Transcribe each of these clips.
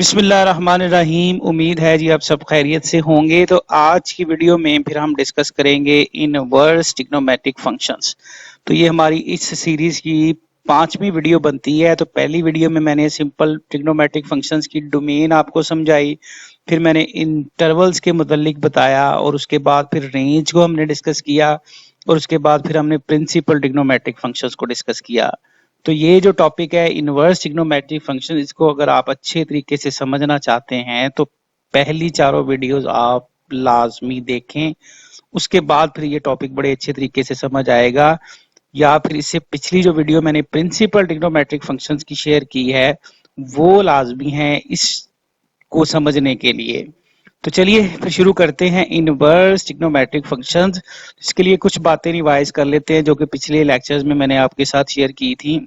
बिस्मिल्लाहिर्रहमानिर्रहीम। उम्मीद है जी आप सब खैरियत से होंगे। तो आज की वीडियो में फिर हम डिस्कस करेंगे इनवर्स ट्रिग्नोमेट्रिक फंक्शंस। तो ये हमारी इस सीरीज की 5वीं वीडियो बनती है। तो पहली वीडियो में मैंने सिंपल ट्रिग्नोमेट्रिक फंक्शंस की डोमेन आपको समझाई, फिर मैंने इंटरवल्स के मुतालिक बताया और उसके बाद फिर रेंज को हमने डिस्कस किया और उसके बाद फिर हमने प्रिंसिपल ट्रिग्नोमेट्रिक फंक्शंस को डिस्कस किया। तो ये जो टॉपिक है इनवर्स ट्रिग्नोमेट्रिक फंक्शन, इसको अगर आप अच्छे तरीके से समझना चाहते हैं तो पहली चारों वीडियोस आप लाजमी देखें, उसके बाद फिर ये टॉपिक बड़े अच्छे तरीके से समझ आएगा। या फिर इससे पिछली जो वीडियो मैंने प्रिंसिपल ट्रिग्नोमेट्रिक फंक्शंस की शेयर की है वो लाजमी है इसको समझने के लिए। तो चलिए फिर शुरू करते हैं इनवर्स ट्रिग्नोमेट्रिक फंक्शंस। इसके लिए कुछ बातें रिवाइज कर लेते हैं जो कि पिछले लेक्चर्स में मैंने आपके साथ शेयर की थी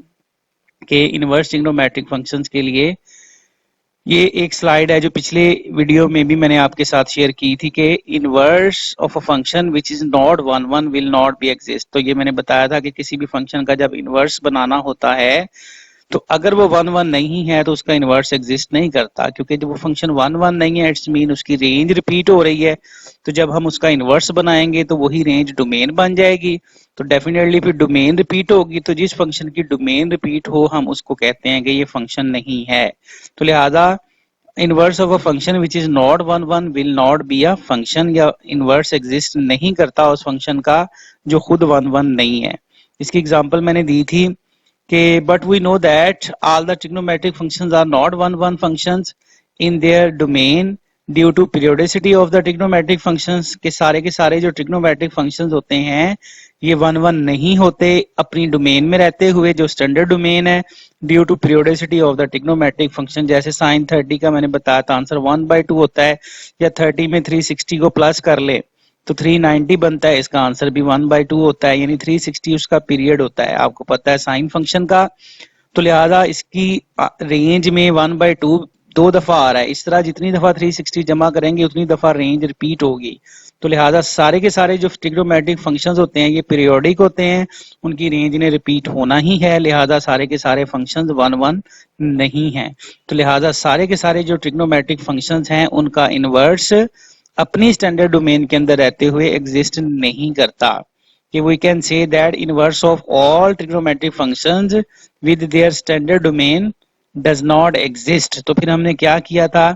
कि इनवर्स ट्रिग्नोमेट्रिक फंक्शंस के लिए ये एक स्लाइड है जो पिछले वीडियो में भी मैंने आपके साथ शेयर की थी कि inverse of a function which is not 1 1 will not be exist. तो ये मैंने बताया था कि किसी भी फंक्शन का जब इनवर्स बनाना होता है तो अगर वो 1 1 नहीं है तो उसका इनवर्स एग्जिस्ट नहीं करता, क्योंकि जब वो फंक्शन 1 1 नहीं है इट्स मीन उसकी रेंज रिपीट हो रही है। तो जब हम उसका इनवर्स बनाएंगे तो वही रेंज डोमेन बन जाएगी। तो डेफिनेटली फिर डोमेन रिपीट होगी, तो जिस फंक्शन की डोमेन रिपीट हो हम उसको कहते हैं कि ये फंक्शन नहीं है। तो लिहाजा inverse of a function which is not 1 1 will not be a function, या इनवर्स एग्जिस्ट नहीं करता उस फंक्शन का जो खुद 1 1 नहीं है। इसकी एग्जांपल मैंने दी थी कि but we know that all the trigonometric functions are not 1 1 functions in their domain due to periodicity of the trigonometric functions। के सारे जो trigonometric functions होते हैं ये 1 1 नहीं होते अपनी डोमेन में रहते हुए, जो स्टैंडर्ड डोमेन है due to periodicity of the trigonometric function। जैसे sin 30 का मैंने बताया था आंसर 1/2 होता है, या 30 में 360 को प्लस कर ले तो 390 बनता है, इसका आंसर भी 1/2 होता है, यानी 360 उसका पीरियड होता है, आपको पता है साइन फंक्शन का। तो लिहाजा इसकी रेंज में 1/2 दो दफा आ रहा है। इस तरह जितनी दफा 360 जमा करेंगे उतनी दफा रेंज रिपीट होगी। तो लिहाजा सारे के सारे जो ट्रिग्नोमेट्रिक फंक्शंस होते हैं ये पीरियोडिक होते हैं, उनकी रेंज ने रिपीट होना ही है, लिहाजा सारे के सारे फंक्शंस 1 1 नहीं है। तो लिहाजा सारे के सारे जो ट्रिग्नोमेट्रिक फंक्शंस हैं उनका इनवर्स अपनी स्टैंडर्ड डोमेन के अंदर रहते हुए एग्जिस्ट नहीं करता। कि we can say that inverse of all trigonometric functions with their standard domain does not exist. तो फिर हमने क्या किया था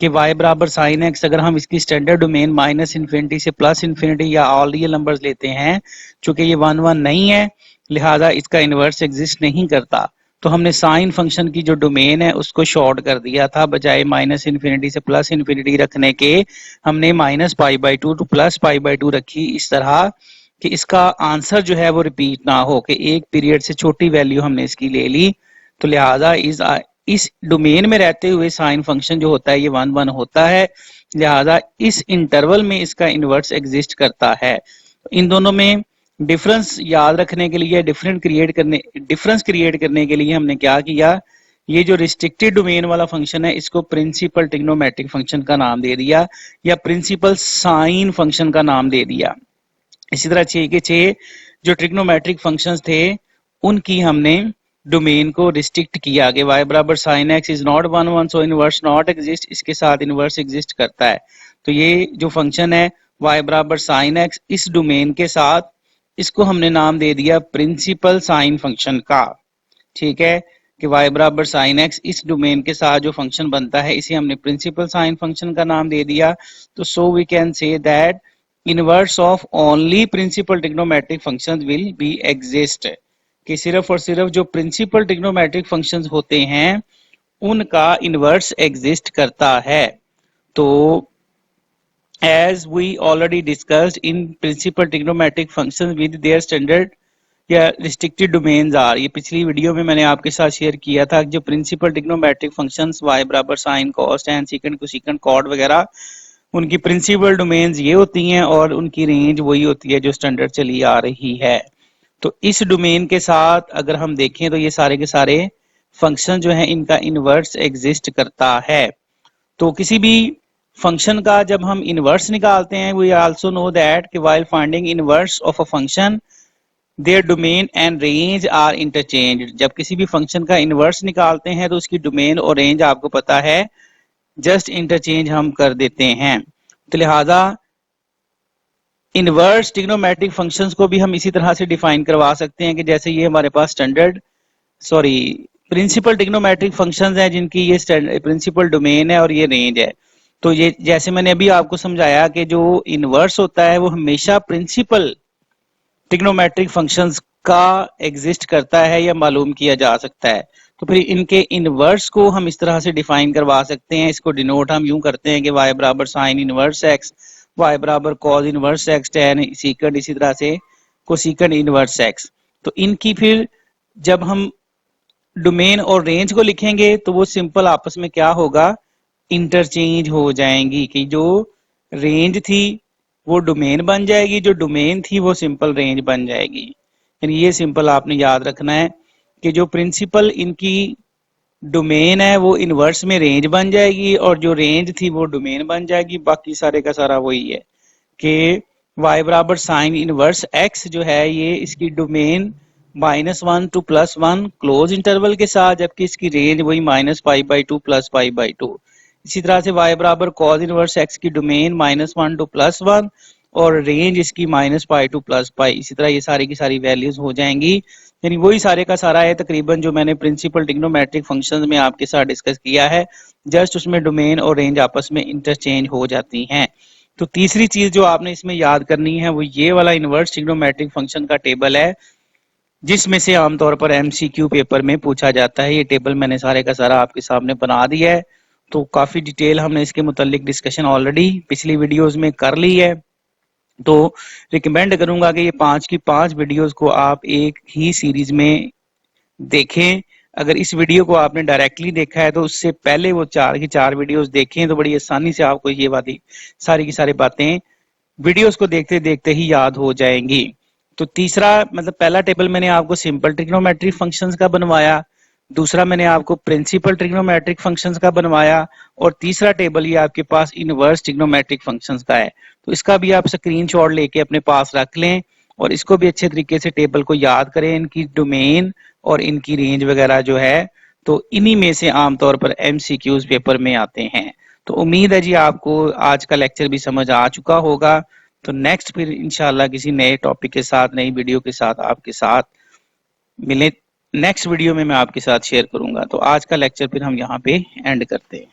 कि y बराबर साइन एक्स, अगर हम इसकी स्टैंडर्ड डोमेन -इन्फिनिटी से +इन्फिनिटी या ऑल रियल नंबर्स लेते हैं, चूंकि ये 1 1 नहीं है लिहाजा इसका इनवर्स एग्जिस्ट नहीं करता। तो हमने साइन फंक्शन की जो डोमेन है उसको शॉर्ट कर दिया था, बजाय -इन्फिनिटी से +इन्फिनिटी रखने के हमने -π/2 टू +π/2 रखी, इस तरह कि इसका आंसर जो है वो रिपीट ना हो, कि एक पीरियड से छोटी वैल्यू हमने इसकी ले ली। तो लिहाजा इस डोमेन में रहते हुए साइन फंक्शन जो होता है ये 1 1 होता है, लिहाजा इस इंटरवल में इसका इनवर्स एग्जिस्ट करता है। इन दोनों में डिफरेंस याद रखने के लिए, डिफरेंस क्रिएट करने के लिए हमने क्या किया, ये जो रिस्ट्रिक्टेड डोमेन वाला फंक्शन है इसको प्रिंसिपल ट्रिग्नोमेट्रिक फंक्शन का नाम दे दिया, या प्रिंसिपल साइन फंक्शन का नाम दे दिया। इसी तरह 6 के 6 जो ट्रिग्नोमेट्रिक फंक्शंस थे उनकी हमने डोमेन को रिस्ट्रिक्ट किया कि y बराबर sine x is not 1 1 so inverse not exist, इसके साथ इनवर्स एग्जिस्ट करता है। तो ये जो फंक्शन है y बराबर साइन एक्स इस डोमेन के साथ, इसको हमने नाम दे दिया प्रिंसिपल साइन फंक्शन का। ठीक है कि y बराबर साइन एक्स इस डोमेन के साथ जो फंक्शन बनता है इसे हमने प्रिंसिपल साइन फंक्शन का नाम दे दिया। तो so we can say that inverse of only principal trigonometric functions will be exist, कि सिर्फ और सिर्फ जो प्रिंसिपल ट्रिग्नोमेट्रिक फंक्शंस होते हैं उनका इनवर्स एग्जिस्ट करता है। तो as we already discussed in principal trigonometric functions with their standard या restricted domains are, ये पिछली वीडियो में मैंने आपके साथ शेयर किया था जो प्रिंसिपल ट्रिग्नोमेट्रिक फंक्शंस y बराबर sine cos tan secant cosecant cot वगैरह उनकी प्रिंसिपल डोमेन्स ये होती हैं और उनकी रेंज वही होती है जो स्टैंडर्ड चली आ रही है। तो इस डोमेन के साथ अगर हम देखें तो ये सारे के सारे फंक्शन जो हैं इनका इनवर्स एग्जिस्ट करता है। तो किसी भी फंक्शन का जब हम इनवर्स निकालते हैं वी आल्सो नो दैट कि while finding inverse of a function their domain and range are interchanged. जब किसी भी फंक्शन का इनवर्स निकालते हैं तो उसकी डोमेन और रेंज आपको पता है जस्ट इंटरचेंज हम कर देते हैं। तो लिहाजा इनवर्स ट्रिग्नोमेट्रिक फंक्शंस को भी हम इसी तरह से डिफाइन करवा सकते हैं कि जैसे ये हमारे पास प्रिंसिपल ट्रिग्नोमेट्रिक फंक्शंस हैं जिनकी ये प्रिंसिपल डोमेन है और ये रेंज है। तो ये जैसे मैंने अभी आपको समझाया कि जो इनवर्स होता है वो हमेशा प्रिंसिपल ट्रिग्नोमेट्रिक फंक्शंस का एग्जिस्ट करता है या मालूम किया जा सकता है। तो फिर इनके इनवर्स को हम इस तरह से डिफाइन करवा सकते हैं। इसको डिनोट हम यूं करते हैं कि y बराबर साइन इनवर्स एक्स, y बराबर cos inverse x, tan secant, इसी तरह से कोसीकंड इनवर्स एक्स। तो इनकी फिर जब हम डोमेन और रेंज को लिखेंगे तो वो सिंपल आपस में क्या होगा, इंटरचेंज हो जाएंगी कि जो रेंज थी वो डोमेन बन जाएगी, जो डोमेन थी वो सिंपल रेंज बन जाएगी। यानी ये सिंपल आपने याद रखना है कि जो प्रिंसिपल इनकी डोमेन है वो इनवर्स में रेंज बन जाएगी और जो रेंज थी वो डोमेन बन जाएगी। बाकी सारे का सारा वही है कि y बराबर साइन इनवर्स x जो है ये इसकी डोमेन -1 to +1 क्लोज इंटरवल के साथ, जबकि इसकी रेंज वही -π/2 +π/2। इसी तरह से y बराबर कॉस इनवर्स x की डोमेन -1 to +1 और रेंज इसकी -π to +π। इसी तरह ये सारी की सारी वैल्यूज हो जाएंगी। यानी वही सारे का सारा है तकरीबन जो मैंने प्रिंसिपल ट्रिग्नोमेट्रिक फंक्शंस में आपके साथ डिस्कस किया है, जस्ट उसमें डोमेन और रेंज आपस में इंटरचेंज हो जाती हैं। तो तीसरी चीज जो आपने इसमें याद करनी है वो ये वाला इनवर्स ट्रिग्नोमेट्रिक फंक्शन का टेबल है, जिसमें से आमतौर पर एमसीक्यू पेपर में पूछा जाता है। ये टेबल मैंने सारे का सारा आपके सामने बना दिया है। तो काफी डिटेल हमने इसके मुतालिक डिस्कशन ऑलरेडी पिछली वीडियोस में कर ली है। तो रिकमेंड करूंगा कि ये 5 की 5 वीडियोस को आप एक ही सीरीज में देखें। अगर इस वीडियो को आपने डायरेक्टली देखा है तो उससे पहले वो 4 की 4 वीडियोस देखें तो बड़ी आसानी से आपको ये बातें सारी की सारी बातें वीडियोस को देखते देखते ही याद हो जाएंगी। तो तीसरा मतलब पहला टेबल मैंने आपको सिंपल ट्रिग्नोमेट्रिक फंक्शंस का बनवाया, दूसरा मैंने आपको प्रिंसिपल ट्रिग्नोमेट्रिक फंक्शंस का बनवाया और तीसरा टेबल ये आपके पास इनवर्स ट्रिग्नोमेट्रिक फंक्शंस का है। तो इसका भी आप स्क्रीनशॉट लेके अपने पास रख लें और इसको भी अच्छे तरीके से टेबल को याद करें, इनकी डोमेन और इनकी रेंज वगैरह जो है तो इन्हीं में से आमतौर पर एमसीक्यूज पेपर में आते हैं। तो उम्मीद है जी आपको आज का लेक्चर भी समझ आ चुका होगा। तो नेक्स्ट फिर इंशाल्लाह किसी नए टॉपिक के साथ, नई वीडियो के साथ आपके साथ मिले। नेक्स्ट वीडियो में मैं आपके साथ शेयर करूंगा। तो आज का लेक्चर फिर हम यहाँ पे एंड करते हैं।